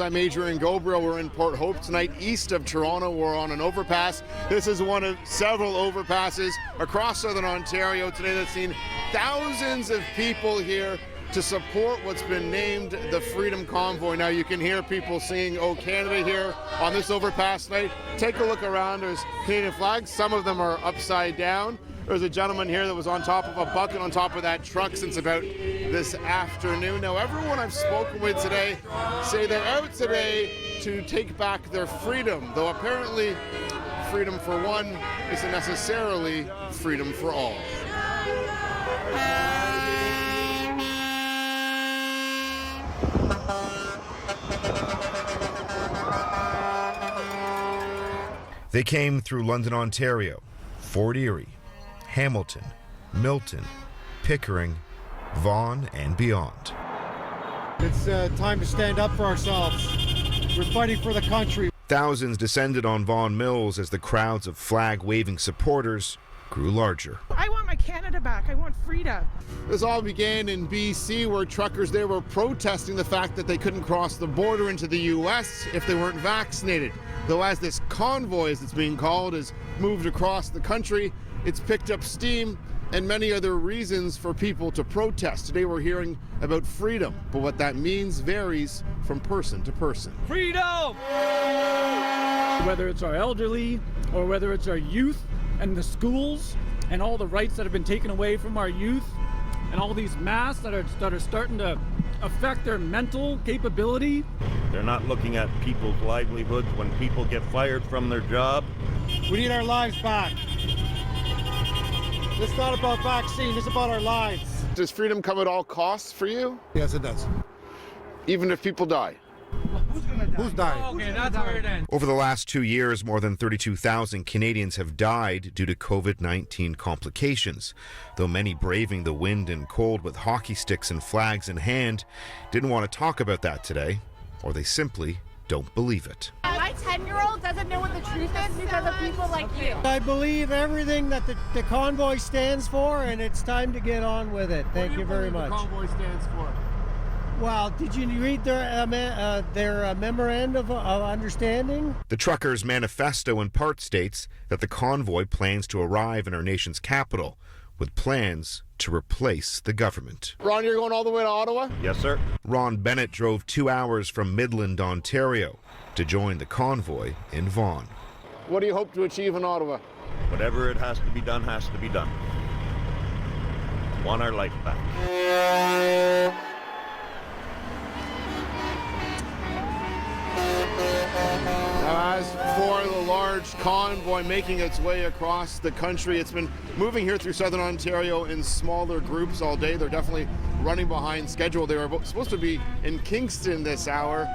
I'm Adrian Gobreau. We're in Port Hope tonight, east of Toronto. We're on an overpass. This is one of several overpasses across southern Ontario today that's seen thousands of people here to support what's been named the Freedom Convoy. Now you can hear people singing "Oh Canada" here on this overpass tonight. Take a look around. There's Canadian flags. Some of them are upside down. There's a gentleman here that was on top of a bucket on top of that truck since about this afternoon. Now everyone I've spoken with today say they're out today to take back their freedom, though apparently freedom for one isn't necessarily freedom for all. They came through London, Ontario, Fort Erie, Hamilton, Milton, Pickering, Vaughan, and beyond. It's time to stand up for ourselves. We're fighting for the country. Thousands descended on Vaughan Mills as the crowds of flag-waving supporters grew larger. I want my Canada back. I want freedom. This all began in BC, where truckers there were protesting the fact that they couldn't cross the border into the U.S. if they weren't vaccinated. Though as this convoy, as it's being called, has moved across the country, it's picked up steam and many other reasons for people to protest. Today we're hearing about freedom, but what that means varies from person to person. Freedom! Whether it's our elderly or whether it's our youth and the schools and all the rights that have been taken away from our youth and all these masks that are starting to affect their mental capability. They're not looking at people's livelihoods when people get fired from their job. We need our lives back. It's not about vaccine, it's about our lives. Does freedom come at all costs for you? Yes, it does. Even if people die? Who's dying? Okay, that's where it ends. Over the last 2 years, more than 32,000 Canadians have died due to COVID-19 complications. Though many braving the wind and cold with hockey sticks and flags in hand didn't want to talk about that today, or they simply don't believe it. My 10-year-old doesn't know what the truth is because of people like you. I believe everything that the convoy stands for, and it's time to get on with it. Thank you very much. What do you believe the convoy stands for? Well, did you read their memorandum of understanding? The truckers' manifesto in part states that the convoy plans to arrive in our nation's capital with plans to replace the government. Ron, you're going all the way to Ottawa? Yes, sir. Ron Bennett drove 2 hours from Midland, Ontario, to join the convoy in Vaughan. What do you hope to achieve in Ottawa? Whatever it has to be done, has to be done. Want our life back. Now, as for the large convoy making its way across the country, it's been moving here through southern Ontario in smaller groups all day. They're definitely running behind schedule. They were supposed to be in Kingston this hour,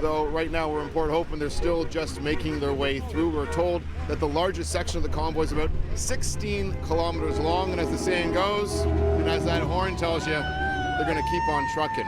though right now we're in Port Hope and they're still just making their way through. We're told that the largest section of the convoy is about 16 kilometers long, and as the saying goes, and as that horn tells you, they're going to keep on trucking.